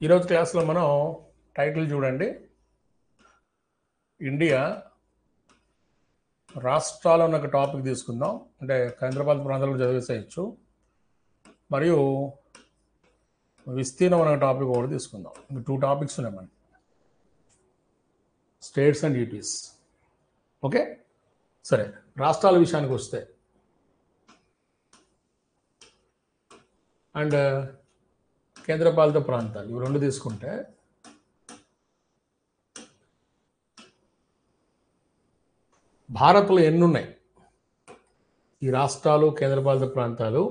ఈరోజు క్లాస్లో మనం టైటిల్ చూడండి. ఇండియా రాష్ట్రాలు అన్న ఒక టాపిక్ తీసుకుందాం. అంటే హైదరాబాద్ ప్రాంతాలకు చదివేసేయచ్చు. మరియు విస్తీర్ణం అనే టాపిక్ ఒకటి తీసుకుందాం. ఇంకా 2 టాపిక్స్ ఉన్నాయి మనకి, స్టేట్స్ అండ్ యూటీస్. ఓకే, సరే. రాష్ట్రాల విషయానికి వస్తే అండ్ కేంద్రపాలిత ప్రాంతాలు ఇవి రెండు తీసుకుంటే భారత్లో ఎన్ని ఉన్నాయి? ఈ రాష్ట్రాలు కేంద్రపాలిత ప్రాంతాలు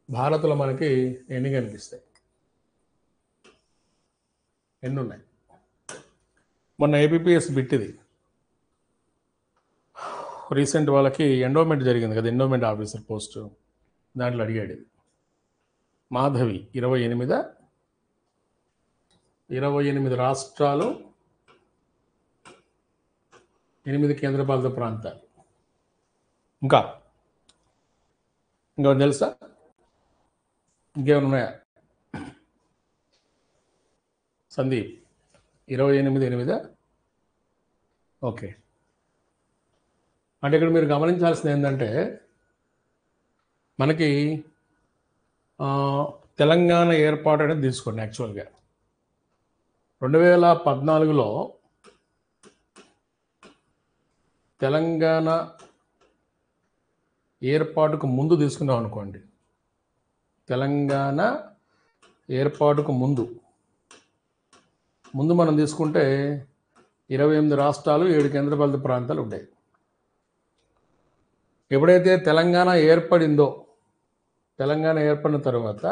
భారత్లో మనకి ఎన్ని కనిపిస్తాయి? ఎన్ని ఉన్నాయి? మొన్న ఏపీఎస్ బిట్ ఇది రీసెంట్ వాళ్ళకి ఎండోమెంట్ జరిగింది కదా, ఎండోమెంట్ ఆఫీసర్ పోస్ట్, దాంట్లో అడిగాడు ఇది. మాధవి 28 రాష్ట్రాలు, 8 కేంద్రపాలిత ప్రాంతాలు. ఇంకా తెలుసా? ఇంకేమైనా ఉన్నాయా? సందీప్ 28. ఓకే, అంటే ఇక్కడ మీరు గమనించాల్సింది ఏంటంటే మనకి తెలంగాణ ఏర్పాటు అనేది తీసుకోండి. యాక్చువల్గా 2014లో తెలంగాణ ఏర్పాటుకు ముందు తీసుకున్నాం అనుకోండి. తెలంగాణ ఏర్పాటుకు ముందు మనం తీసుకుంటే 28 రాష్ట్రాలు, 7 కేంద్రపాలిత ప్రాంతాలు ఉంటాయి. ఎప్పుడైతే తెలంగాణ ఏర్పడిందో, తెలంగాణ ఏర్పడిన తర్వాత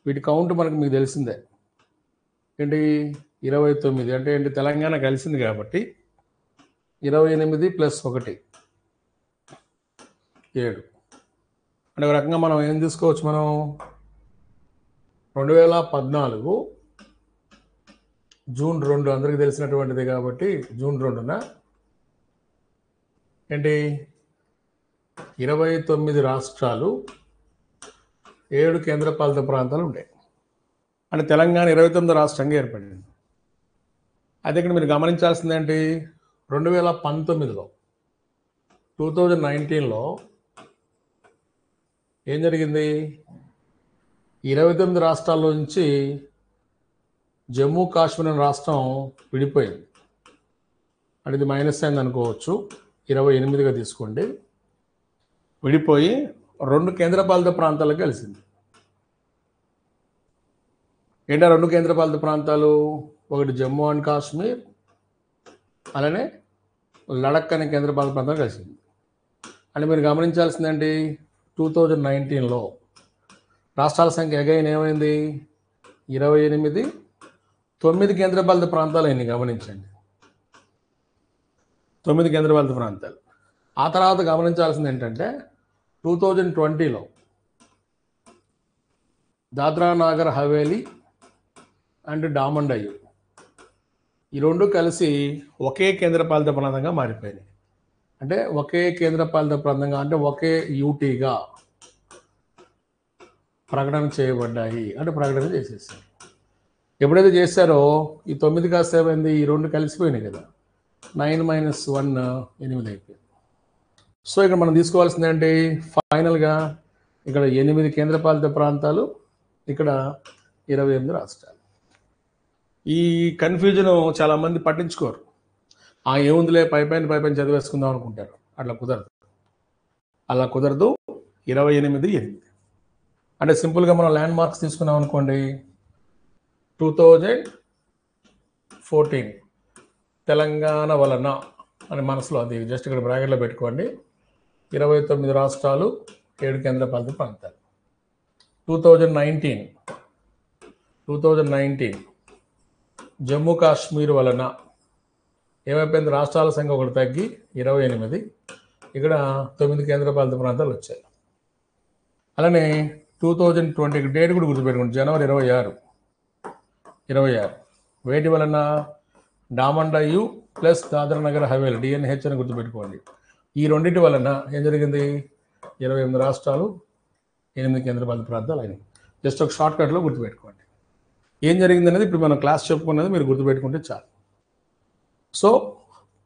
వీటి కౌంట్ మీకు తెలిసిందే ఏంటి, 29. అంటే ఏంటి, తెలంగాణ కలిసింది కాబట్టి 28 + 1 7. అంటే ఒక రకంగా మనం ఏం తీసుకోవచ్చు, మనం 2014 జూన్ 2 అందరికీ తెలిసినటువంటిది కాబట్టి జూన్ 2న ఏంటి 29 రాష్ట్రాలు, 7 కేంద్రపాలిత ప్రాంతాలు ఉంటాయి. అంటే తెలంగాణ 29 రాష్ట్రంగా ఏర్పడింది. అయితే ఇక్కడ మీరు గమనించాల్సింది ఏంటి, 2019లో 2019లో ఏం జరిగింది, 29 రాష్ట్రాల నుంచి జమ్మూ కాశ్మీర్ అనే రాష్ట్రం విడిపోయింది. అంటే ఇది మైనస్ అయింది అనుకోవచ్చు. 28గా తీసుకోండి. విడిపోయి 2 కేంద్రపాలిత ప్రాంతాలకు కలిసింది. ఏంటా 2 కేంద్రపాలిత ప్రాంతాలు? ఒకటి జమ్మూ అండ్ కాశ్మీర్, అలానే లడక్ అనే కేంద్రపాలిత ప్రాంతం కలిసింది. అంటే మీరు గమనించాల్సిందండి, 2019లో రాష్ట్రాల సంఖ్య అగైన్ ఏమైంది, 28, 9 కేంద్రపాలిత ప్రాంతాలు అయింది. గమనించండి, 9 కేంద్రపాలిత ప్రాంతాలు. ఆ తర్వాత గమనించాల్సింది ఏంటంటే 2020లో దాద్రా నాగర్ హవేలీ అండ్ డామన్ డయ్యూ ఈ రెండు కలిసి ఒకే కేంద్రపాలిత ప్రాంతంగా మారిపోయినాయి. అంటే ఒకే కేంద్రపాలిత ప్రాంతంగా, అంటే ఒకే యూటీగా ప్రకటన చేయబడ్డాయి. అంటే ప్రకటన చేసేసారు. ఎప్పుడైతే చేశారో ఈ 9 కాస్త ఏమైంది, ఈ 2 కలిసిపోయినాయి కదా, 9 - 1 8 అయిపోయింది. సో ఇక్కడ మనం తీసుకోవాల్సింది ఏంటి, ఫైనల్గా ఇక్కడ 8 కేంద్రపాలిత ప్రాంతాలు, ఇక్కడ 28 రాష్ట్రాలు. ఈ కన్ఫ్యూజన్ చాలామంది పట్టించుకోరు. ఏముందిలే పైపైన చదివేసుకుందాం అనుకుంటారు. అట్లా కుదరదు. 28 అంటే సింపుల్గా మనం ల్యాండ్ మార్క్స్ తీసుకున్నాం అనుకోండి. 2014 తెలంగాణ వలన అని మనసులో, అది జస్ట్ ఇక్కడ బ్రాకెట్లో పెట్టుకోండి. 29 రాష్ట్రాలు, 7 కేంద్రపాలిత ప్రాంతాలు. 2019 జమ్మూ కాశ్మీర్ వలన ఏమైపోయింది, రాష్ట్రాల సంఖ్య ఒకటి తగ్గి 28, ఇక్కడ 9 కేంద్రపాలిత ప్రాంతాలు వచ్చాయి. అలానే 2020 డేట్ కూడా గుర్తుపెట్టుకోండి, జనవరి 26 వేటి వలన, డామన్ డయ్యూ ప్లస్ దాద్రా నగర్ హవేలీ DNH అని గుర్తుపెట్టుకోండి. ఈ రెండింటి వలన ఏం జరిగింది, 28 రాష్ట్రాలు, 8 కేంద్రపాలిత ప్రాంతాలు అయినాయి. జస్ట్ ఒక షార్ట్ కట్లో గుర్తుపెట్టుకోండి. ఏం జరిగింది అనేది ఇప్పుడు మనం క్లాస్ చెప్పుకున్నది మీరు గుర్తుపెట్టుకుంటే చాలు. సో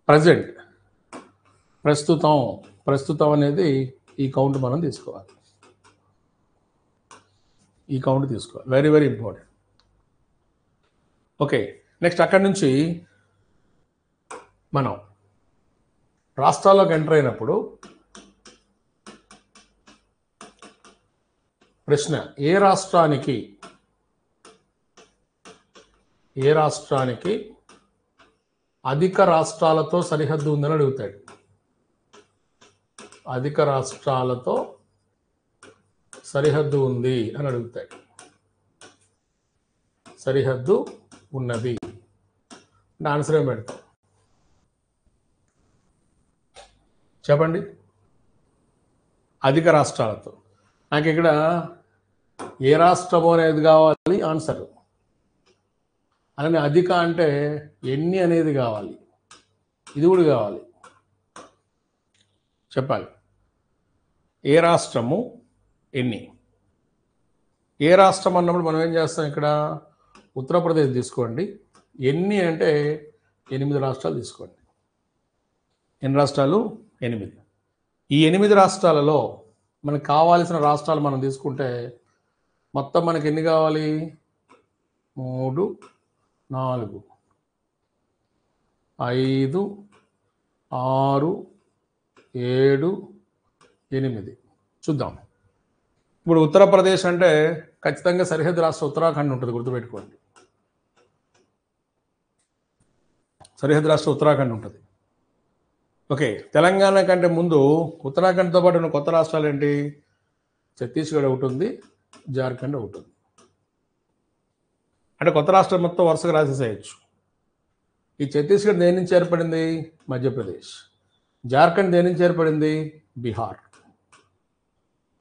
ప్రజెంట్, ప్రస్తుతం అనేది ఈ కౌంట్ మనం తీసుకోవాలి. ఈ కౌంట్ తీసుకోవాలి, very very important. Okay, next అక్కడి నుంచి మనం రాష్ట్రాల్లోకి ఎంటర్ అయినప్పుడు ప్రశ్న, ఏ రాష్ట్రానికి అధిక రాష్ట్రాలతో సరిహద్దు ఉందని అడుగుతాడు. అధిక రాష్ట్రాలతో సరిహద్దు ఉంది అని అడుగుతాడు. సరిహద్దు ఉన్నది ఆన్సర్ ఏం పెడతాం చెప్పండి. అధిక రాష్ట్రాలతో. నాకు ఇక్కడ ఏ రాష్ట్రము అనేది కావాలి ఆన్సర్. అలానే అధిక అంటే ఎన్ని అనేది కావాలి, ఇది కూడా కావాలి చెప్పాలి. ఏ రాష్ట్రము ఎన్ని. ఏ రాష్ట్రం అన్నప్పుడు మనం ఏం చేస్తాం, ఇక్కడ ఉత్తరప్రదేశ్ తీసుకోండి. ఎన్ని అంటే 8 రాష్ట్రాలు తీసుకోండి. ఎన్ని రాష్ట్రాలు? 8. ఈ 8 రాష్ట్రాలలో మనకు కావాల్సిన రాష్ట్రాలు మనం తీసుకుంటే మొత్తం మనకి ఎన్ని కావాలి? 3, 4, 5, 6, 7, 8. చూద్దాం. ఇప్పుడు ఉత్తరప్రదేశ్ అంటే ఖచ్చితంగా సరిహద్దు రాష్ట్రం ఉత్తరాఖండ్ ఉంటుంది, గుర్తుపెట్టుకోండి. సరిహద్దు రాష్ట్రం ఉత్తరాఖండ్ ఉంటుంది. ఓకే, తెలంగాణ కంటే ముందు ఉత్తరాఖండ్తో పాటు ఉన్న కొత్త రాష్ట్రాలు ఏంటి? ఛత్తీస్గఢ్ ఒకటి ఉంది, జార్ఖండ్ ఒకటి ఉంది. అంటే కొత్త రాష్ట్రం మొత్తం వరుసగా రాసేసేయచ్చు. ఈ ఛత్తీస్గఢ్ దేని నుంచి ఏర్పడింది? మధ్యప్రదేశ్. జార్ఖండ్ దేని నుంచి ఏర్పడింది? బీహార్.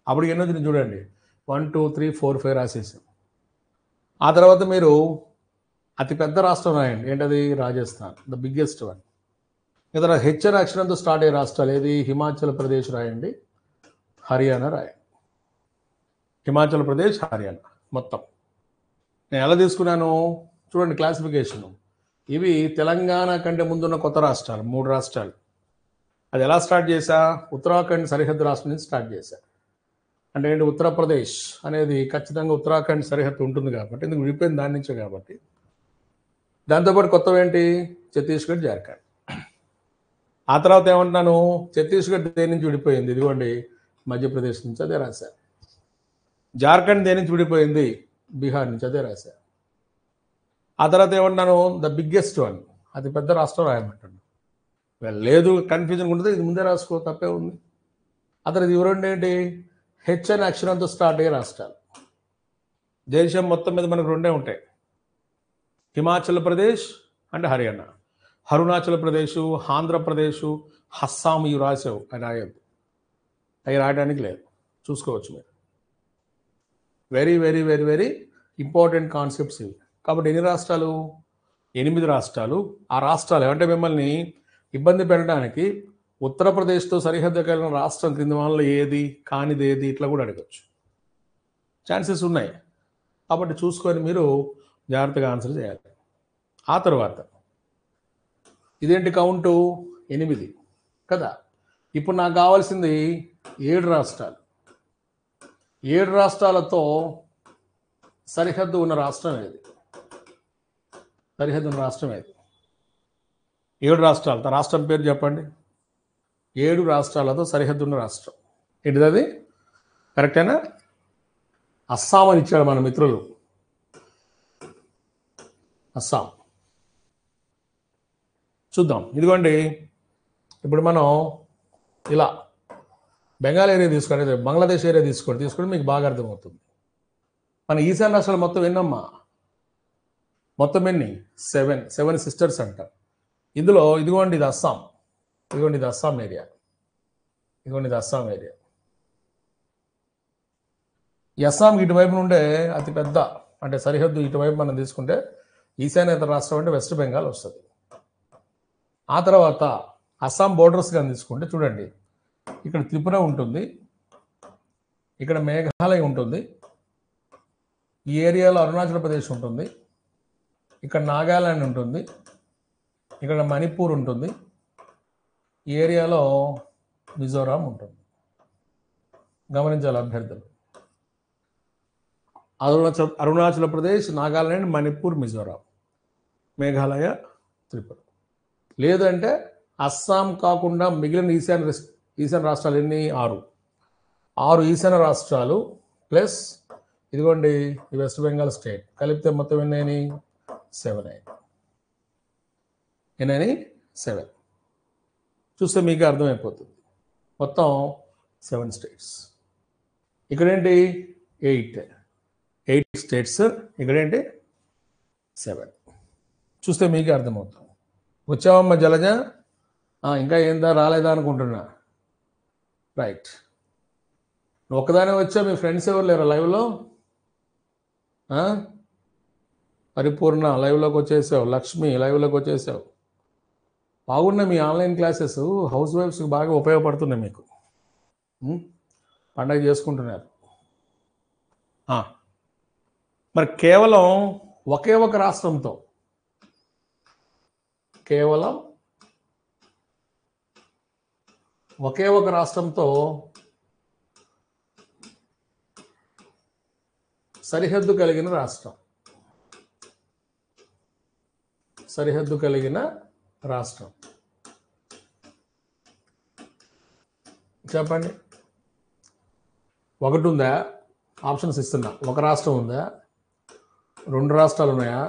అప్పుడు ఎన్నో వచ్చింది చూడండి, 1, 2, 3, 4, 5 రాసేసాం. ఆ తర్వాత మీరు అతిపెద్ద రాష్ట్రం రాయండి, ఏంటది? Rajasthan, the biggest one. ఇతర హెచ్చర్ అక్షరంతో స్టార్ట్ అయ్యే రాష్ట్రాలు ఏది? హిమాచల్ ప్రదేశ్ రాయండి, హర్యానా రాయండి. హిమాచల్ ప్రదేశ్, హర్యానా మొత్తం. నేను ఎలా తీసుకున్నాను చూడండి క్లాసిఫికేషను. ఇవి తెలంగాణ కంటే ముందున్న కొత్త రాష్ట్రాలు, 3 రాష్ట్రాలు. అది ఎలా స్టార్ట్ చేశా? ఉత్తరాఖండ్ సరిహద్దు రాష్ట్రం నుంచి స్టార్ట్ చేశా. అంటే ఏంటి? ఉత్తరప్రదేశ్ అనేది ఖచ్చితంగా ఉత్తరాఖండ్ సరిహద్దు ఉంటుంది కాబట్టి, ఎందుకు విడిపోయింది దాని నుంచే కాబట్టి. దాంతోపాటు కొత్తవి ఏంటి? ఛత్తీస్గఢ్, జార్ఖండ్. ఆ తర్వాత ఏమంటున్నాను? ఛత్తీస్గఢ్ దేని నుంచి విడిపోయింది? ఇదిగోండి మధ్యప్రదేశ్ నుంచి, అదే రాశా. జార్ఖండ్ దేని నుంచి విడిపోయింది? బీహార్ నుంచి, అదే రాశా. ఆ తర్వాత ఏమంటున్నాను? ద బిగ్గెస్ట్ వన్, అది పెద్ద రాష్ట్రం రాయమంటాడు. లేదు కన్ఫ్యూజన్ ఉంటుంది, ఇది ముందే రాసుకో, తప్పే ఉంది. ఆ తర్వాత ఇవి రెండు ఏంటి? హెచ్ అనే అక్షరంతో స్టార్ట్ అయ్యే రాష్ట్రాలు. దేశం మొత్తం మీద మనకు 2 ఉంటాయి, హిమాచల్ ప్రదేశ్ అండ్ హర్యానా. అరుణాచల్ ప్రదేశ్, ఆంధ్రప్రదేశ్, అస్సాం ఇవి రాసావు, అది రాయద్దు, అవి రాయడానికి లేదు, చూసుకోవచ్చు మీరు. Very very very very important concepts ఇవి. కాబట్టి ఎన్ని రాష్ట్రాలు? 8 రాష్ట్రాలు. ఆ రాష్ట్రాలు ఏమంటే మిమ్మల్ని ఇబ్బంది పెట్టడానికి ఉత్తరప్రదేశ్తో సరిహద్దు కలిగిన రాష్ట్రం క్రింది వల్ల ఏది, కానిది ఏది, ఇట్లా కూడా అడగచ్చు, ఛాన్సెస్ ఉన్నాయి. కాబట్టి చూసుకొని మీరు జాగ్రత్తగా ఆన్సర్ చేయాలి. ఆ తర్వాత ఇదేంటి కౌంటు? 8 కదా. ఇప్పుడు నాకు కావాల్సింది 7 రాష్ట్రాలు. 7 రాష్ట్రాలతో సరిహద్దు ఉన్న రాష్ట్రం ఏది? సరిహద్దు ఉన్న రాష్ట్రం ఏది? 7 రాష్ట్రాలతో రాష్ట్రం పేరు చెప్పండి. 7 రాష్ట్రాలతో సరిహద్దు ఉన్న రాష్ట్రం ఏంటిది? అది కరెక్టేనా? అస్సాం అని ఇచ్చాడు మన మిత్రులు, అస్సాం. చూద్దాం. ఇదిగోండి, ఇప్పుడు మనం ఇలా బెంగాల్ ఏరియా తీసుకోండి, బంగ్లాదేశ్ ఏరియా తీసుకొని మీకు బాగా అర్థమవుతుంది. మన ఈశాన్య రాష్ట్రాలు మొత్తం ఎన్నమ్మా? మొత్తం ఎన్ని? 7 సిస్టర్స్ అంట. ఇందులో ఇదిగోండి ఇది అస్సాం, ఇదిగోండి ఇది అస్సాం ఏరియా, ఇదిగోండి ఇది అస్సాం ఏరియా. ఈ అస్సాంకి ఇటువైపు నుండే అతిపెద్ద, అంటే సరిహద్దు ఇటువైపు మనం తీసుకుంటే ఈశాన్యేతర రాష్ట్రం అంటే వెస్ట్ బెంగాల్ వస్తుంది. ఆ తర్వాత అస్సాం బోర్డర్స్ కానీ తీసుకుంటే చూడండి, ఇక్కడ త్రిపుర ఉంటుంది, ఇక్కడ మేఘాలయ ఉంటుంది, ఈ ఏరియాలో అరుణాచల్ ప్రదేశ్ ఉంటుంది, ఇక్కడ నాగాలాండ్ ఉంటుంది, ఇక్కడ మణిపూర్ ఉంటుంది, ఈ ఏరియాలో మిజోరాం ఉంటుంది. గమనించాలి అభ్యర్థులు. అరుణాచల్ ప్రదేశ్, నాగాలాండ్, మణిపూర్, మిజోరాం, మేఘాలయ, త్రిపుర. లేదంటే అస్సాం కాకుండా మిగిలిన ఈశాన్య రాష్ట్రాలు ఎన్ని? 6 ఈశాన్య రాష్ట్రాలు ప్లస్ ఇదిగోండి ఈ వెస్ట్ బెంగాల్ స్టేట్ కలిపితే మొత్తం ఎన్నైనా 7 అయింది. ఎన్నైనా 7. చూస్తే మీకు అర్థమైపోతుంది. మొత్తం 7 స్టేట్స్. ఇక్కడేంటి 8 స్టేట్స్, ఇక్కడేంటి 7. చూస్తే మీకే అర్థమవుతుంది. వచ్చావమ్మ జలజ? ఇంకా ఏందా రాలేదా అనుకుంటున్నా. రైట్. నువ్వు ఒక్కదానే వచ్చా, మీ ఫ్రెండ్స్ ఎవరు లేరా లైవ్లో? పరిపూర్ణ లైవ్లోకి వచ్చేసావు, లక్ష్మి లైవ్లోకి వచ్చేసావు. బాగున్నాయి మీ ఆన్లైన్ క్లాసెస్, హౌస్ వైఫ్స్కి బాగా ఉపయోగపడుతున్నాయి మీకు. పండగ చేసుకుంటున్నారు. మరి కేవలం ఒకే ఒక రాష్ట్రంతో, కేవలం ఒకే ఒక రాష్ట్రంతో సరిహద్దు కలిగిన రాష్ట్రం, సరిహద్దు కలిగిన రాష్ట్రం చెప్పండి. ఒకటి ఉందా? ఆప్షన్స్ ఇస్తున్నా. ఒక రాష్ట్రం ఉందా? 2 రాష్ట్రాలు ఉన్నాయా?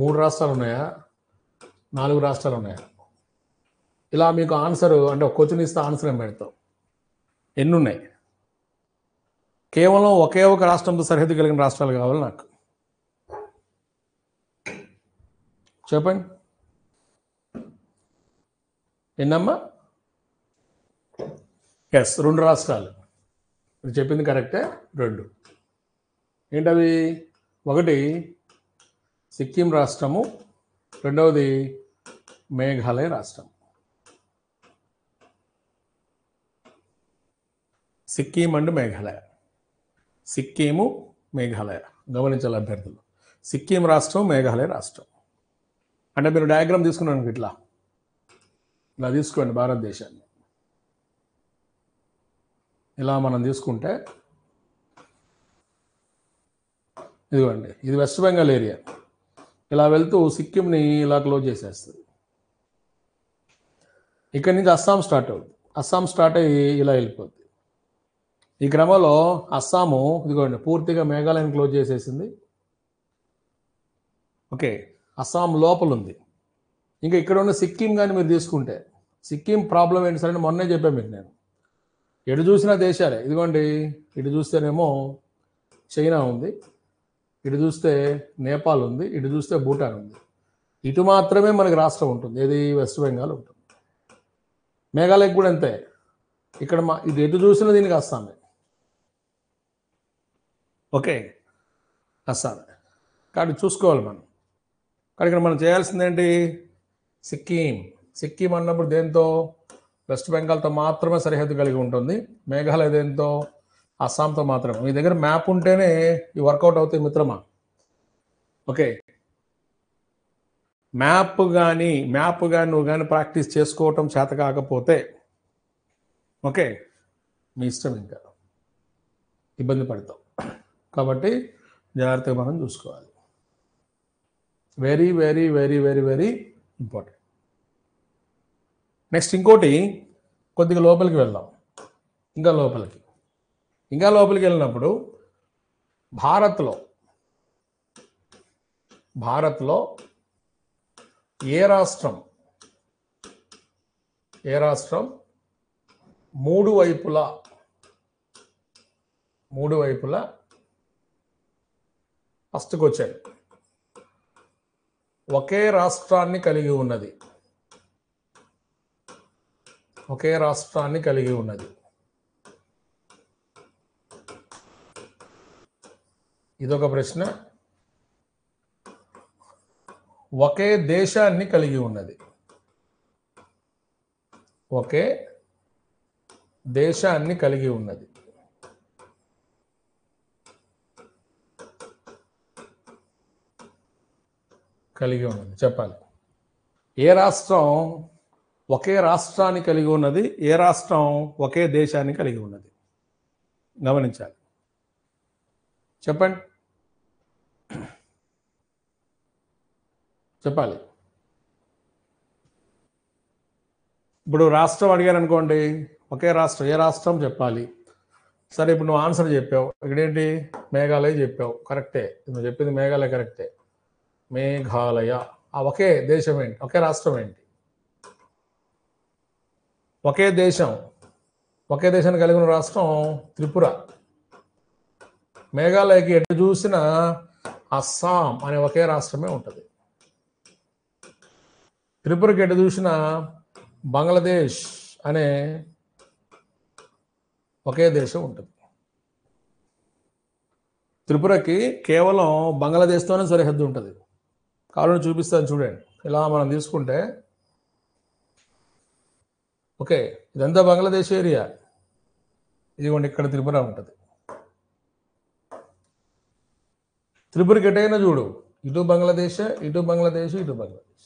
3 రాష్ట్రాలు ఉన్నాయా? 4 రాష్ట్రాలు ఉన్నాయా? ఇలా మీకు ఆన్సర్ అంటే ఒక క్వశ్చన్ ఇస్తే ఆన్సర్ ఏం పెడతాం? ఎన్ని ఉన్నాయి? కేవలం ఒకే ఒక రాష్ట్రంతో సరిహద్దు కలిగిన రాష్ట్రాలు కావాలి నాకు. చెప్పండి ఎన్నమ్మా? ఎస్, 2 రాష్ట్రాలు. మీరు చెప్పింది కరెక్టే. 2 ఏంటవి? ఒకటి సిక్కిం రాష్ట్రము, రెండవది మేఘాలయ రాష్ట్రం. సిక్కిం అండ్ మేఘాలయ, సిక్కిము మేఘాలయ. గమనించాలి అభ్యర్థులు, సిక్కిం రాష్ట్రం, మేఘాలయ రాష్ట్రం. అంటే మీరు డయాగ్రామ్ తీసుకున్నాను ఇట్లా, ఇలా తీసుకోండి. భారతదేశాన్ని ఇలా మనం తీసుకుంటే ఇదిగోండి, ఇది వెస్ట్ బెంగాల్ ఏరియా. ఇలా వెళ్తూ సిక్కింని ఇలా క్లోజ్ చేసేస్తుంది. ఇక్కడి నుంచి అస్సాం స్టార్ట్ అవుతుంది. అస్సాం స్టార్ట్ అయ్యి ఇలా వెళ్ళిపోద్ది. ఈ క్రమంలో అస్సాము ఇదిగోండి పూర్తిగా మేఘాలయని క్లోజ్ చేసేసింది. ఓకే, అస్సాం లోపల ఉంది. ఇంకా ఇక్కడ ఉన్న సిక్కిం కానీ మీరు తీసుకుంటే, సిక్కిం ప్రాబ్లం ఏంటి సరే మొన్నే చెప్పాను మీకు నేను. ఎటు చూసినా దేశాలే. ఇదిగోండి ఇటు చూస్తేనేమో చైనా ఉంది, ఇటు చూస్తే నేపాల్ ఉంది, ఇటు చూస్తే భూటాన్ ఉంది. ఇటు మాత్రమే మనకి రాష్ట్రం ఉంటుంది, ఏది? వెస్ట్ బెంగాల్ ఉంటుంది. మేఘాలయకు కూడా అంతే. ఇక్కడ ఇది ఎటు చూసినా దీనికి అస్సామే. ఓకే, అస్సామే. కాబట్టి చూసుకోవాలి మనం. కానీ ఇక్కడ మనం చేయాల్సింది ఏంటి? సిక్కిం అన్నప్పుడు దేంతో? వెస్ట్ బెంగాల్తో మాత్రమే సరిహద్దు కలిగి ఉంటుంది. మేఘాలయ దేంతో? అస్సాంతో మాత్రమే. మీ దగ్గర మ్యాప్ ఉంటేనే ఈ వర్కౌట్ అవుతాయి మిత్రమా. ఓకే, మ్యాప్ కానీ నువ్వు కానీ ప్రాక్టీస్ చేసుకోవటం చేత కాకపోతే ఓకే మీ ఇష్టం, ఇంకా ఇబ్బంది పడతాం. కాబట్టి జాగ్రత్తగా మనం చూసుకోవాలి. Very very very very very important. Next ఇంకోటి, కొద్దిగా లోపలికి వెళ్దాం. ఇంకా లోపలికి వెళ్ళినప్పుడు భారత్లో ఏ రాష్ట్రం మూడు వైపులా ఫస్ట్కి వచ్చాయి ఒకే రాష్ట్రాన్ని కలిగి ఉన్నది. ఇదొక ప్రశ్న. ఒకే దేశాన్ని కలిగి ఉన్నది. కలిగి ఉన్నది చెప్పాలి. ఏ రాష్ట్రం ఒకే రాష్ట్రాన్ని కలిగి ఉన్నది, ఏ రాష్ట్రం ఒకే దేశాన్ని కలిగి ఉన్నది గమనించాలి. చెప్పండి, చెప్పాలి. ఇప్పుడు రాష్ట్రం అడిగారు అనుకోండి, ఒకే రాష్ట్రం, ఏ రాష్ట్రం చెప్పాలి. సరే, ఇప్పుడు నువ్వు ఆన్సర్ చెప్పావు, ఇక్కడేంటి మేఘాలయ చెప్పావు, కరెక్టే. నువ్వు చెప్పింది మేఘాలయ కరెక్టే. మేఘాలయ ఆ ఒకే దేశం ఏంటి, ఒకే రాష్ట్రం ఏంటి? ఒకే దేశం, ఒకే దేశాన్ని కలిగిన రాష్ట్రం త్రిపుర. మేఘాలయకి ఎటు చూసినా అస్సాం అనే ఒకే రాష్ట్రమే ఉంటుంది. త్రిపురకి ఎటు చూసినా బంగ్లాదేశ్ అనే ఒకే దేశం ఉంటుంది. త్రిపురకి కేవలం బంగ్లాదేశ్తోనే సరిహద్దు ఉంటుంది. కావాలని చూపిస్తాను చూడండి. ఇలా మనం తీసుకుంటే ఓకే, ఇదంతా బంగ్లాదేశ్ ఏరియా, ఇదిగోండి ఇక్కడ త్రిపుర ఉంటుంది. త్రిపురకి ఎటైనా చూడు, ఇటు బంగ్లాదేశ్, ఇటు బంగ్లాదేశ్, ఇటు బంగ్లాదేశ్.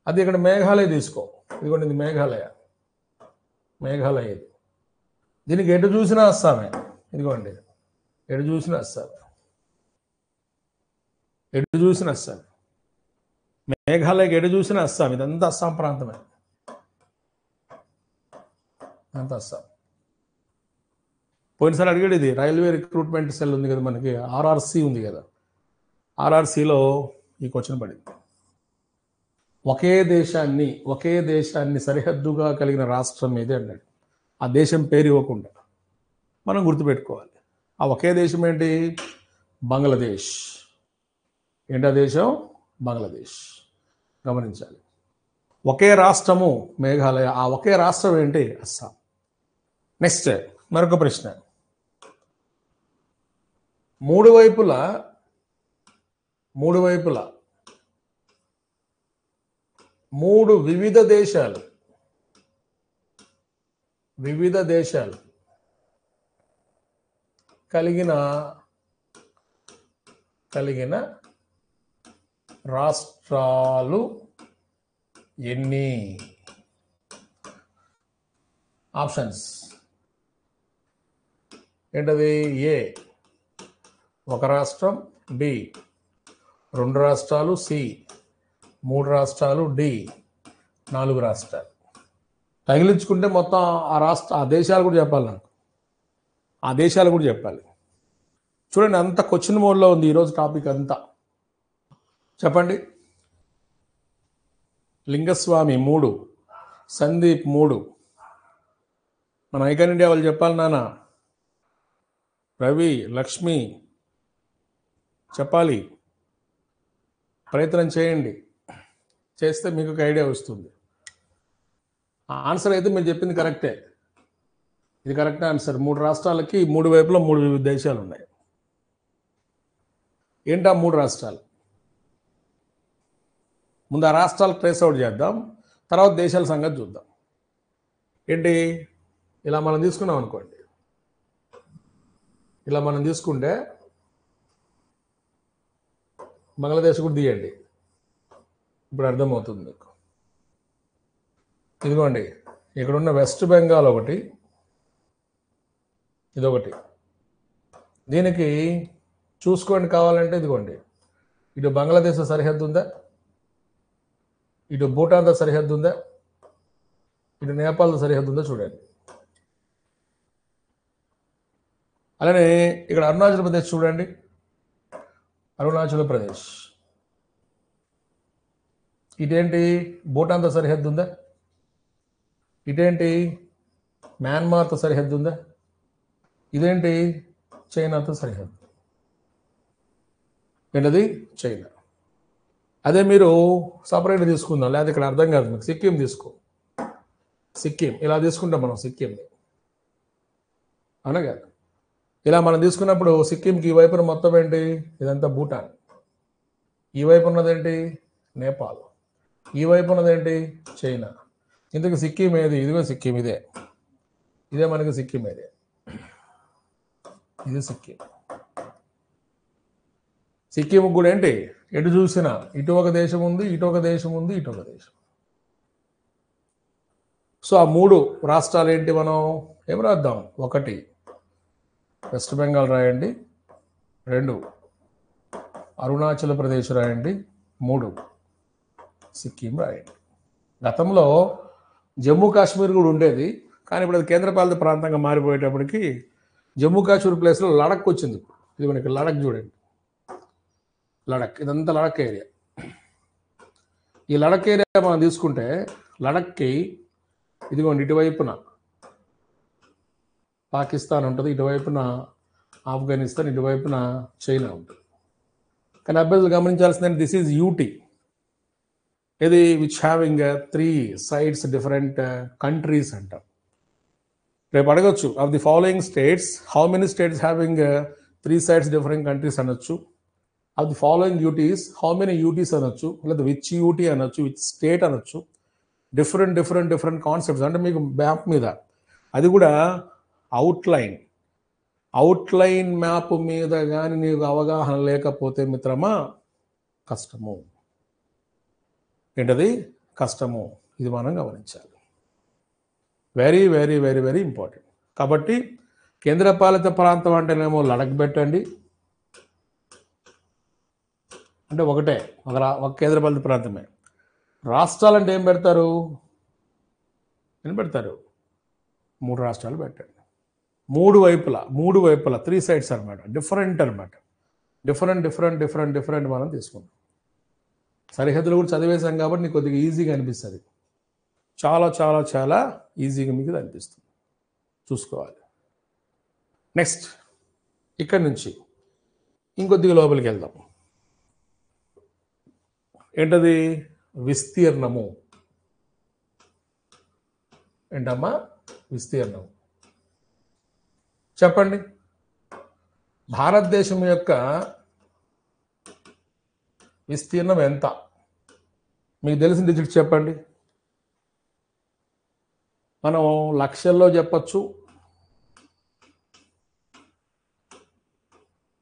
అది ఇక్కడ మేఘాలయ తీసుకో, ఇదిగోండి ఇది మేఘాలయ, మేఘాలయ ఇది. దీనికి ఎటు చూసినా అస్సామే, ఇదిగోండి ఎటు చూసినా అస్సామే, ఎటు చూసినా అస్సామే. మేఘాలయకి ఎటు చూసినా అస్సాం, ఇదంతా అస్సాం ప్రాంతమే, అంతా అస్సాం. పోయినసారి అడిగాడు, ఇది రైల్వే రిక్రూట్మెంట్ సెల్ ఉంది కదా మనకి, ఆర్ఆర్సి ఉంది కదా, ఆర్ఆర్సిలో ఈ క్వశ్చన్ పడింది. ఒకే దేశాన్ని సరిహద్దుగా కలిగిన రాష్ట్రం ఏది అన్నాడు. ఆ దేశం పేరు ఇవ్వకుండా మనం గుర్తుపెట్టుకోవాలి. ఆ ఒకే దేశం ఏంటి? బంగ్లాదేశ్. ఏంటా దేశం? బంగ్లాదేశ్. గమనించాలి. ఒకే రాష్ట్రము మేఘాలయ, ఆ ఒకే రాష్ట్రం ఏంటి? అస్సాం. నెక్స్ట్ మరొక ప్రశ్న. మూడు వైపులా మూడు వివిధ దేశాలు కలిగిన రాష్ట్రాలు ఎన్ని? ఆప్షన్స్ ఏంటది? ఏ ఒక రాష్ట్రం, బి 2 రాష్ట్రాలు, సి 3 రాష్ట్రాలు, డి 4 రాష్ట్రాలు. తగిలించుకుంటే మొత్తం ఆ దేశాలు కూడా చెప్పాలి నాకు, ఆ దేశాలు కూడా చెప్పాలి. చూడండి, అంత క్వశ్చన్ మోడ్లో ఉంది ఈరోజు టాపిక్ అంతా. చెప్పండి. లింగస్వామి 3, సందీప్ 3, మన ఐకాన్ ఇండియా వాళ్ళు చెప్పాలి నాన్న, రవి, లక్ష్మి చెప్పాలి. ప్రయత్నం చేయండి, చేస్తే మీకు ఒక ఐడియా వస్తుంది. ఆన్సర్ అయితే మీరు చెప్పింది కరెక్టే, ఇది కరెక్ట్ ఆన్సర్. 3 రాష్ట్రాలకి 3 వైపులా 3 వివిధ దేశాలు ఉన్నాయి. ఏంటా 3 రాష్ట్రాలు? ముందు ఆ రాష్ట్రాలు ట్రేస్ అవుట్ చేద్దాం, తర్వాత దేశాల సంగతి చూద్దాం. ఏంటి? ఇలా మనం తీసుకున్నాం అనుకోండి, ఇలా మనం తీసుకుంటే బంగ్లాదేశ్ కూడా తీయండి, ఇప్పుడు అర్థమవుతుంది మీకు. ఇదిగోండి ఇక్కడున్న వెస్ట్ బెంగాల్ ఒకటి, ఇదొకటి. దీనికి చూసుకోండి కావాలంటే, ఇదిగోండి ఇటు బంగ్లాదేశ్ సరిహద్దు ఉందా, ఇటు భూటాన్తో సరిహద్దు ఉందా, ఇటు నేపాల్తో సరిహద్దు ఉందా చూడండి. అలానే ఇక్కడ అరుణాచల్ ప్రదేశ్ చూడండి, అరుణాచల్ ప్రదేశ్ ఇటేంటి? భూటాన్తో సరిహద్దు ఉందా? ఇటేంటి? మయన్మార్తో సరిహద్దు ఉందా? ఇదేంటి? చైనాతో సరిహద్దు. ఏంటది? చైనా. అదే మీరు సపరేట్ తీసుకుందాం, లేదా ఇక్కడ అర్థం కాదు మీకు. సిక్కిం తీసుకో, సిక్కిం ఇలా తీసుకుంటాం మనం సిక్కింని, అనగా ఇలా మనం తీసుకున్నప్పుడు సిక్కింకి ఈ వైపున మొత్తం ఏంటి? ఇదంతా భూటాన్. ఈ వైపు ఉన్నదేంటి? నేపాల్. ఈ వైపు ఉన్నదేంటి? చైనా. ఇందుకు సిక్కిం ఏది? ఇదిగో సిక్కిం, ఇదే మనకి సిక్కిం ఏరియా, ఇది సిక్కిం. సిక్కిం కూడా ఏంటి? ఎటు చూసినా ఇటు ఒక దేశం ఉంది, ఇటు ఒక దేశం ఉంది, ఇటు ఒక దేశం. సో ఆ 3 రాష్ట్రాలు ఏంటి? మనం ఏం రాద్దాం? 1 వెస్ట్ బెంగాల్ రాయండి, 2 అరుణాచల్ ప్రదేశ్ రాయండి, 3 సిక్కిం రాయండి. గతంలో జమ్మూ కాశ్మీర్ కూడా ఉండేది, కానీ ఇప్పుడు అది కేంద్రపాలిత ప్రాంతంగా మారిపోయేటప్పటికి జమ్మూ కాశ్మీర్ ప్లేస్లో లడక్ వచ్చింది. ఇది మనకి లడక్ చూడండి, లడక్, ఇదంతా లడక్ ఏరియా. ఈ లడక్ ఏరియా మనం తీసుకుంటే లడక్కి ఇదిగోండి ఇటువైపున పాకిస్తాన్ ఉంటుంది, ఇటువైపున ఆఫ్ఘనిస్తాన్, ఇటువైపున చైనా ఉంటుంది. కానీ అభ్యర్థులు గమనించాల్సిందంటే దిస్ ఈజ్ యూటీ, ఇది which having 3 sides different countries అంటాం. రేపు అడగచ్చు, of the following states how many states having 3 sides different countries అనొచ్చు. Of the following UTs how many UTs అనొచ్చు, లేదా విచ్ యూటీ అనొచ్చు, విచ్ స్టేట్ అనొచ్చు. Different concepts. అంటే మీకు మ్యాప్ మీద అది కూడా అవుట్లైన్ మ్యాప్ మీద కానీ నీకు అవగాహన లేకపోతే మిత్రమా కష్టము. ఏంటది? కష్టము. ఇది మనం గమనించాలి. Very very very very important. కాబట్టి కేంద్రపాలిత ప్రాంతం అంటేనేమో లడక్ పెట్టండి, అంటే ఒకటే, ఒక కేంద్రపాలిత ప్రాంతమే. రాష్ట్రాలంటే ఏం పెడతారు? 3 రాష్ట్రాలు పెట్టండి. 3 వైపులా 3 సైడ్స్ అనమాట. డిఫరెంట్ మనం తీసుకుంటాం. సరిహద్దులు కూడా చదివేశాం కాబట్టి నీకు కొద్దిగా ఈజీగా అనిపిస్తుంది. చాలా చాలా చాలా ఈజీగా మీకు అనిపిస్తుంది. చూసుకోవాలి. నెక్స్ట్ ఇక్కడి నుంచి ఇంకొద్దిగా లోపలికి వెళ్దాం. ఏంటది? విస్తీర్ణము. ఏంటమ్మా? విస్తీర్ణం. చెప్పండి, భారతదేశం యొక్క విస్తీర్ణం ఎంత? మీకు తెలిసిన డిజిట్ చెప్పండి. మనం లక్షల్లో చెప్పచ్చు,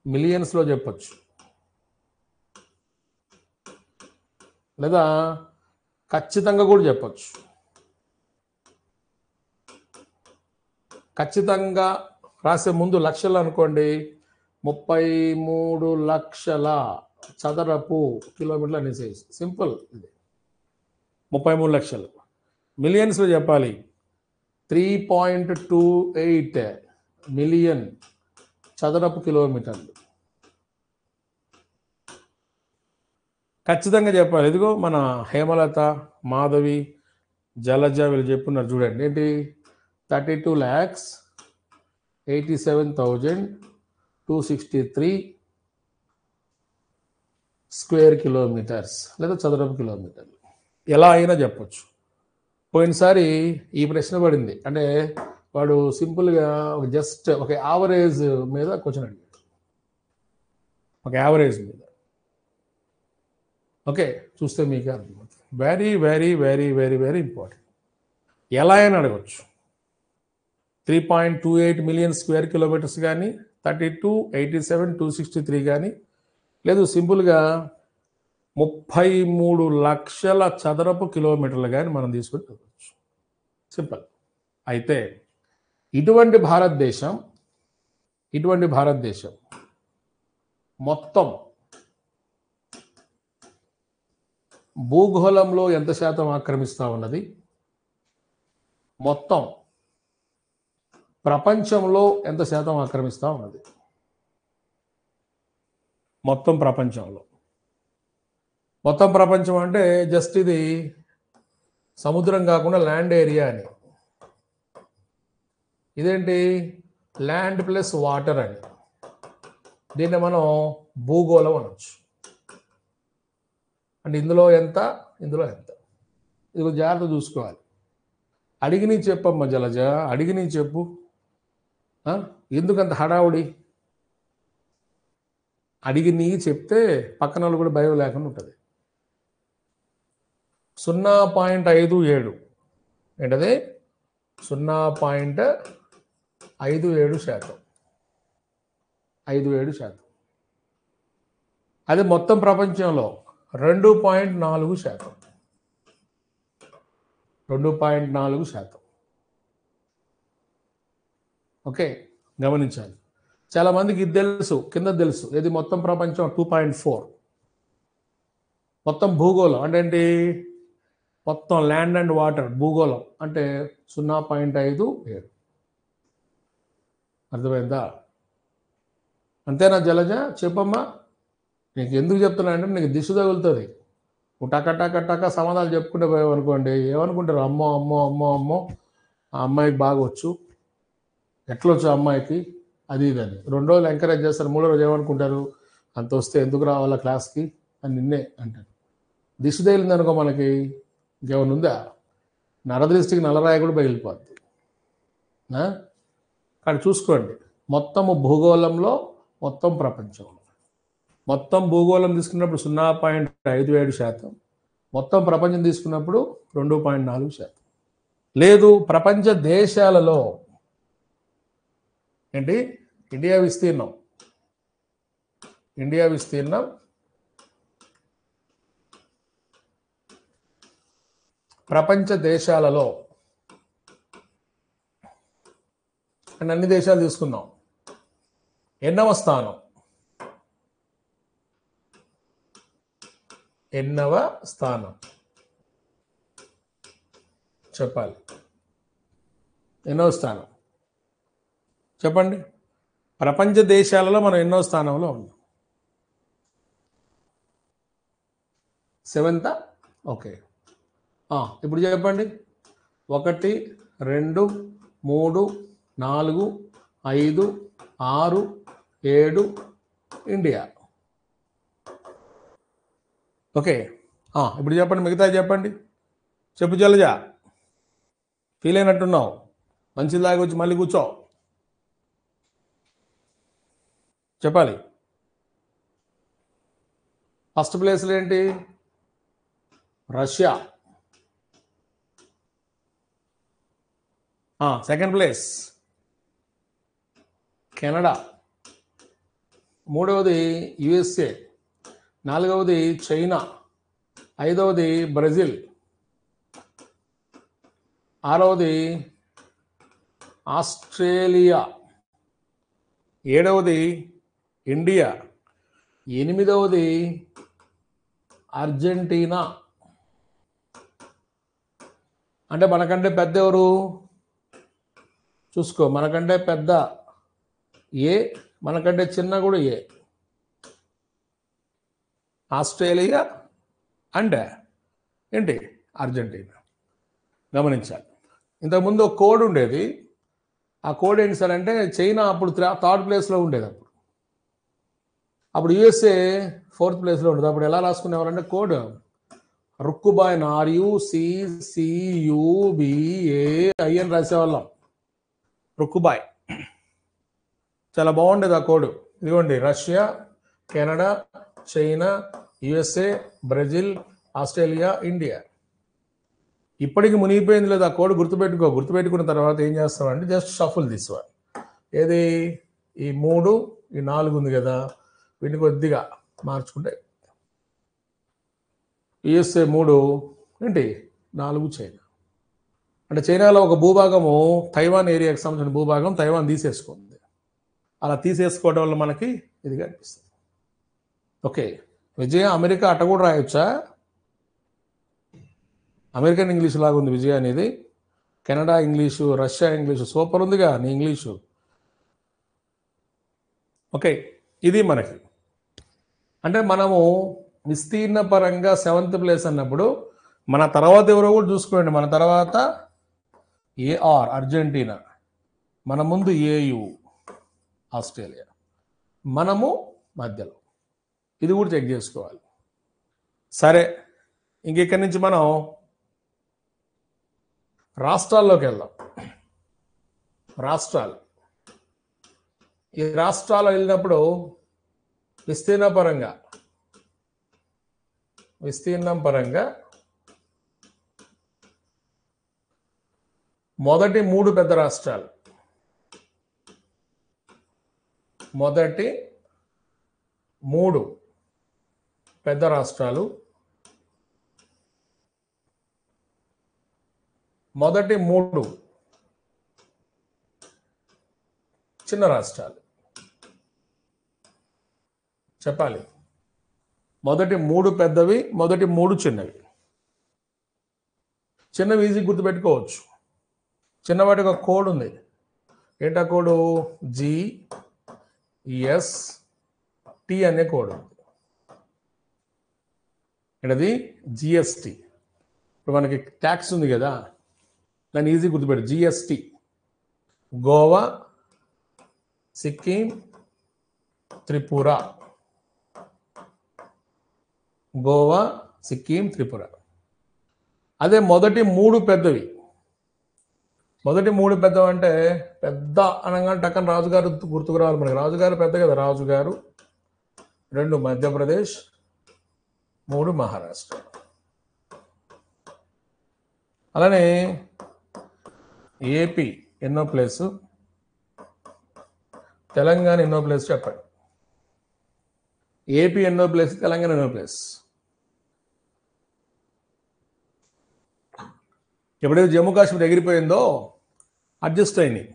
మిలియన్స్లో చెప్పచ్చు, లేదా ఖచ్చితంగా కూడా చెప్పచ్చు. ఖచ్చితంగా రాసే ముందు లక్షలు అనుకోండి, 33 లక్షల చదరపు కిలోమీటర్లు అనేసి సింపుల్. ఇది 33 లక్షలు. మిలియన్స్లో చెప్పాలి, 3.28 మిలియన్ చదరపు కిలోమీటర్లు. ఖచ్చితంగా చెప్పాలి. ఇదిగో మన హేమలత, మాధవి, జలజ వీళ్ళు చెప్పున్నారు చూడండి. ఏంటి? 32,87,263 స్క్వేర్ కిలోమీటర్స్ లేదా చదరపు కిలోమీటర్లు. ఎలా అయినా చెప్పొచ్చు. పోయినసారి ఈ ప్రశ్న పడింది, అంటే వాడు సింపుల్గా జస్ట్ ఒక యావరేజ్ మీద క్వశ్చన్ అడిగాడు, ఒక యావరేజ్ మీద. ఓకే, చూస్తే మీకే అర్థమవుతుంది. Very very very very very important. ఎలా అయినా అడగచ్చు. 3.28 మిలియన్ స్క్వేర్ కిలోమీటర్స్ కానీ, 32,87,263 కానీ, లేదు సింపుల్గా 33 లక్షల చదరపు కిలోమీటర్లు కానీ మనం తీసుకొని చదవచ్చు. సింపుల్. అయితే ఇటువంటి భారతదేశం మొత్తం భూగోళంలో ఎంత శాతం ఆక్రమిస్తూ ఉన్నది? మొత్తం ప్రపంచంలో ఎంత శాతం ఆక్రమిస్తూ ఉన్నది? మొత్తం ప్రపంచం అంటే జస్ట్ ఇది సముద్రం కాకుండా ల్యాండ్ ఏరియా అని. ఇదేంటి? ల్యాండ్ ప్లస్ వాటర్ అని. దీన్ని మనం భూగోళం అనొచ్చు. అంటే ఇందులో ఎంత, ఇందులో ఎంత, ఇది జాగ్రత్త చూసుకోవాలి. అడిగిని చెప్పమ్మా జలజ, అడిగిని చెప్పు. ఎందుకంత హడావుడి? అడిగిని చెప్తే పక్కన వాళ్ళు కూడా భయం లేకుండా ఉంటుంది. 0.57 ఏంటది? 0.57%. అది మొత్తం ప్రపంచంలో 2.4%. 2.4%. ఓకే, గమనించాలి. చాలా మందికి ఇది తెలుసు, కింద తెలుసు, ఇది మొత్తం ప్రపంచం 2.4. మొత్తం భూగోళం అంటే ఏంటి? మొత్తం ల్యాండ్ అండ్ వాటర్ భూగోళం అంటే 0.57. అర్థమైందా? అంతేనా జలజ? చెప్పమ్మా. నీకు ఎందుకు చెప్తున్నా అంటే నీకు దిశ తగులుతుంది. టక టక టక సమాధానాలు చెప్పుకుంటూ పోయావు అనుకోండి, ఏమనుకుంటారు? అమ్మో అమ్మో అమ్మో అమ్మో, ఆ అమ్మాయికి బాగా వచ్చు, ఎట్లొచ్చు అమ్మాయికి, అది ఇదని. 2 రోజులు ఎంకరేజ్ చేస్తారు, 3వ రోజు ఏమనుకుంటారు? అంత వస్తే ఎందుకు రావాలా క్లాస్కి అని నిన్నే అంటారు. దిశ తగిలింది అనుకో మనకి, ఇంకేమైనా ఉందా? నరదృష్టికి నల్లరాయి కూడా బయలుపోద్ది. కానీ చూసుకోండి, మొత్తము భూగోళంలో, మొత్తం ప్రపంచంలో, మొత్తం భూగోళం తీసుకున్నప్పుడు 0.57%, మొత్తం ప్రపంచం తీసుకున్నప్పుడు 2.4%. లేదు, ప్రపంచ దేశాలలో ఏంటి? ఇండియా విస్తీర్ణం ప్రపంచ దేశాలలో అన్ని దేశాలు తీసుకున్నాం. ఎన్నవ స్థానం? చెప్పాలి. ఎన్నవ స్థానం చెప్పండి. ప్రపంచ దేశాలలో మనం ఎన్నో స్థానంలో ఉన్నాం? 7th. ఓకే, ఇప్పుడు చెప్పండి. 1, 2, 3, 4, 5, 6, 7 ఇండియా. ఓకే, ఇప్పుడు చెప్పండి, మిగతా చెప్పండి. చెప్పు జలజ, ఫీల్ అయినట్టున్నావు. మంచిది లాగా వచ్చి మళ్ళీ కూర్చో, చెప్పాలి. ఫస్ట్ ప్లేస్లో ఏంటి? రష్యా. Second place Canada. 3వది USA. 4వది చైనా. 5వది బ్రెజిల్. 6వది ఆస్ట్రేలియా. 7వది ఇండియా. 8వది అర్జెంటీనా. అంటే మనకంటే పెద్ద ఎవరు? చూసుకో, మనకంటే పెద్ద ఏ, మనకంటే చిన్న కూడా ఏ. ఆస్ట్రేలియా అండ్ ఏంటి? అర్జెంటీనా. గమనించాలి. ఇంతకుముందు ఒక కోడ్ ఉండేది. ఆ కోడ్ ఏంటి సార్ అంటే, చైనా అప్పుడు 3rd ప్లేస్లో ఉండేది. అప్పుడు USA 4th ప్లేస్లో ఉండేది. అప్పుడు ఎలా రాసుకునేవారంటే కోడ్ రుక్కుబాయ్, RUCCUBAI అని రాసేవాళ్ళం. రుక్కుబాయ్. చాలా బాగుండేది ఆ కోడ్. ఇదిగోండి, Russia, Canada, China, USA, Brazil, Australia, India. ఇప్పటికి మునిగిపోయింది లేదు ఆ కోడ్. గుర్తుపెట్టుకున్న తర్వాత ఏం చేస్తామంటే జస్ట్ షఫుల్ తీసుకోవాలి. ఏది? ఈ 3, ఈ 4 ఉంది కదా, వీటిని కొద్దిగా మార్చుకుంటే USA 3 ఏంటి? 4 చైనా. అంటే చైనాలో ఒక భూభాగము, తైవాన్ ఏరియాకి సంబంధించిన భూభాగం తైవాన్ తీసేసుకుంది. అలా తీసేసుకోవడం వల్ల మనకి ఇది కనిపిస్తుంది. ఓకే, విజయ అమెరికా అట్ట కూడా రాయొచ్చా? అమెరికన్ ఇంగ్లీష్ లాగా ఉంది విజయ అనేది. Canada English, Russia English super ఉందిగా నీ ఇంగ్లీషు. ఓకే, ఇది మనకి అంటే మనము విస్తీర్ణ పరంగా 7th ప్లేస్ అన్నప్పుడు మన తర్వాత ఎవరో కూడా చూసుకోండి. మన తర్వాత AR అర్జెంటీనా, మన ముందు AU ఆస్ట్రేలియా, మనము మధ్యలో. ఇది కూడా చెక్ చేసుకోవాలి. సరే, ఇంకెక్కడి నుంచి మనం రాష్ట్రాల్లోకి వెళ్దాం. రాష్ట్రాలు. ఈ రాష్ట్రాలు వెళ్ళినప్పుడు విస్తీర్ణం పరంగా మొదటి 3 పెద్ద రాష్ట్రాలు. మొదటి 3 పెద్ద రాష్ట్రాలు, మొదటి 3 చిన్న రాష్ట్రాలు. చెప్పాలి. మొదటి 3 పెద్దవి, మొదటి 3 చిన్నవి. చిన్నవి ఈజీ గుర్తుపెట్టుకోవచ్చు. చిన్నవాటికి ఒక కోడ్ ఉంది. ఏంటా కోడు? GST అనే కోడ్ ఉంది. ఏంటది? GST. ఇప్పుడు మనకి ట్యాక్స్ ఉంది కదా, దాన్ని ఈజీ గుర్తుపెట్టు. GST. గోవా, సిక్కిం, త్రిపుర. గోవా, సిక్కిం, త్రిపుర. అదే మొదటి 3 పెద్దవి. మొదటి 3 పెద్దవి అంటే పెద్ద అనగా టక్కన రాజుగారు గుర్తుకు రావాలి మనకి. రాజుగారు పెద్ద కదా. రాజుగారు 2 మధ్యప్రదేశ్, 3 మహారాష్ట్ర. అలానే ఏపీ ఎన్నో ప్లేసు, తెలంగాణ ఎన్నో ప్లేస్ చెప్పండి. ఏపీ ఎన్నో ప్లేస్, తెలంగాణ ఎన్నో ప్లేస్? ఎప్పుడైతే జమ్మూ కాశ్మీర్ ఎగిరిపోయిందో అడ్జస్ట్ అయినాయి.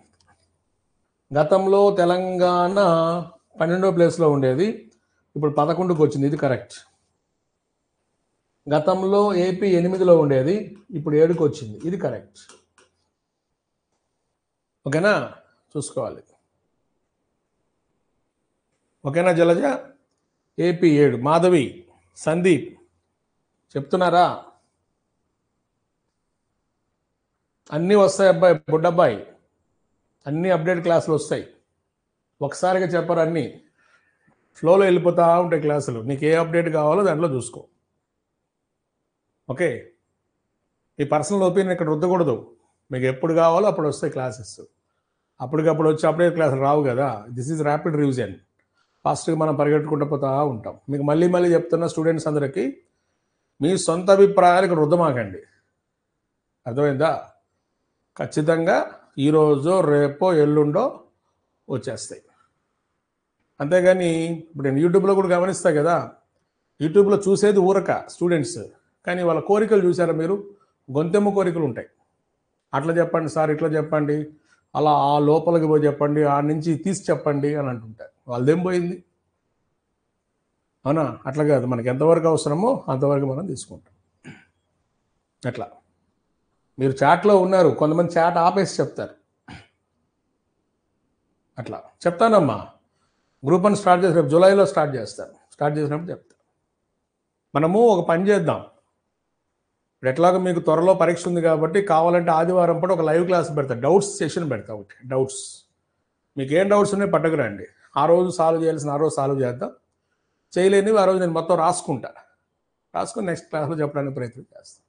గతంలో తెలంగాణ 12వ ప్లేస్లో ఉండేది, ఇప్పుడు 11కు వచ్చింది. ఇది కరెక్ట్. గతంలో ఏపీ 8లో ఉండేది, ఇప్పుడు 7కు వచ్చింది. ఇది కరెక్ట్. ఓకేనా? చూసుకోవాలి. ఓకేనా జలజ? ఏపీ 7. మాధవి, సందీప్ చెప్తున్నారా? అన్నీ వస్తాయి అబ్బాయి, బుడ్డబ్బాయి. అన్నీ అప్డేట్ క్లాసులు వస్తాయి. ఒకసారిగా చెప్పరు, అన్నీ ఫ్లోలో వెళ్ళిపోతూ ఉంటాయి క్లాసులు. నీకు ఏ అప్డేట్ కావాలో దాంట్లో చూసుకో. ఓకే? ఈ పర్సనల్ ఒపీనియన్ ఇక్కడ రుద్దకూడదు. మీకు ఎప్పుడు కావాలో అప్పుడు వస్తాయి క్లాసెస్. అప్పటికప్పుడు వచ్చి అప్డేట్ క్లాసులు రావు కదా. This is rapid revision. ఫాస్ట్గా మనం పరిగెట్టుకుంటూ పోతూ ఉంటాం. మీకు మళ్ళీ మళ్ళీ చెప్తున్న స్టూడెంట్స్ అందరికీ, మీ సొంత అభిప్రాయాలు ఇక్కడ రుద్దమాకండి. అర్థమైందా? ఖచ్చితంగా ఈరోజు, రేపో, ఎల్లుండో వచ్చేస్తాయి. అంతేగాని ఇప్పుడు నేను యూట్యూబ్లో కూడా గమనిస్తా కదా, యూట్యూబ్లో చూసేది ఊరక స్టూడెంట్స్, కానీ వాళ్ళ కోరికలు చూసారా మీరు? గొంతెమ్మ కోరికలు ఉంటాయి. అట్లా చెప్పండి సార్, ఇట్లా చెప్పండి, అలా ఆ లోపలికి పోయి చెప్పండి, ఆ నుంచి తీసి చెప్పండి అని అంటుంటారు. వాళ్ళదేం పోయింది? అవునా? అట్లా కాదు. మనకి ఎంతవరకు అవసరమో అంతవరకు మనం తీసుకుంటాం. అట్లా మీరు చాట్లో ఉన్నారు, కొంతమంది చాట్ ఆపేసి చెప్తారు. అట్లా చెప్తానమ్మా. గ్రూప్ 1 స్టార్ట్ చేసి రేపు జూలైలో స్టార్ట్ చేస్తాను. స్టార్ట్ చేసినప్పుడు చెప్తాను. మనము ఒక పని చేద్దాం. ఇప్పుడు ఎట్లాగో మీకు త్వరలో పరీక్ష ఉంది కాబట్టి కావాలంటే ఆదివారం పాటు ఒక లైవ్ క్లాస్ పెడతా, డౌట్స్ సెషన్ పెడతా. ఒకటి డౌట్స్, మీకు ఏం డౌట్స్ ఉన్నాయో పట్టుకురండి. ఆ రోజు సాల్వ్ చేయాల్సిన ఆ రోజు సాల్వ్ చేద్దాం. చేయలేనివి ఆ రోజు నేను మొత్తం రాసుకుని నెక్స్ట్ క్లాస్లో చెప్పడానికి ప్రయత్నం చేస్తాను.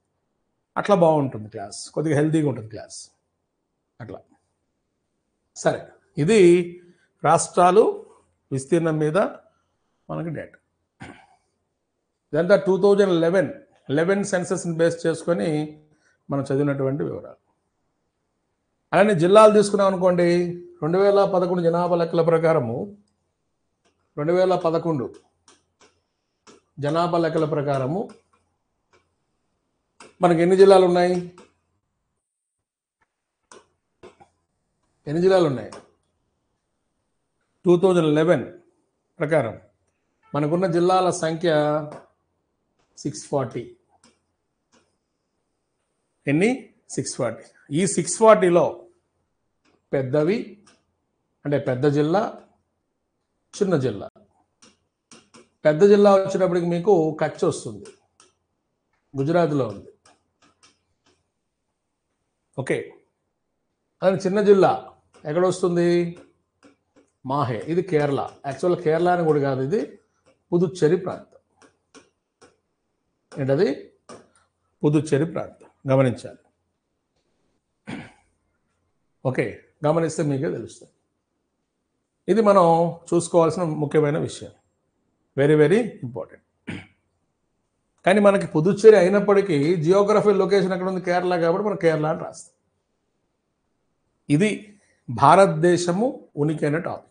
అట్లా బాగుంటుంది క్లాస్, కొద్దిగా హెల్తీగా ఉంటుంది క్లాస్. అట్లా సరే. ఇది రాష్ట్రాలు విస్తీర్ణం మీద మనకి డేటా. ఇదంతా 2011 సెన్సస్ని బేస్ చేసుకొని మనం చదివినటువంటి వివరాలు. అలానే జిల్లాలు తీసుకున్నాం అనుకోండి. 2011 జనాభా లెక్కల ప్రకారము 2011 జనాభా లెక్కల ప్రకారము మనకి ఎన్ని జిల్లాలు ఉన్నాయి? 2011 ప్రకారం మనకున్న జిల్లాల సంఖ్య 640. ఎన్ని? 640. ఈ 640లో పెద్దవి అంటే పెద్ద జిల్లా, చిన్న జిల్లా. పెద్ద జిల్లా వచ్చేటప్పటికి మీకు కచ్ వస్తుంది, గుజరాత్లో ఉంది. ఓకే. అదే చిన్న జిల్లా ఎక్కడ వస్తుంది? మాహే. ఇది కేరళ. యాక్చువల్ కేరళ అని కూడా కాదు, ఇది పుదుచ్చేరి ప్రాంతం. ఏంటది? పుదుచ్చేరి ప్రాంతం. గమనించాలి. ఓకే, గమనిస్తే మీకే తెలుస్తుంది. ఇది మనం చూసుకోవాల్సిన ముఖ్యమైన విషయం. Very very important. కానీ మనకి పుదుచ్చేరి అయినప్పటికీ జియోగ్రఫీ లొకేషన్ ఎక్కడ ఉంది? కేరళ. కాబట్టి మనం కేరళ అని రాస్తాం. ఇది భారతదేశము ఉనికి అనే టాపిక్.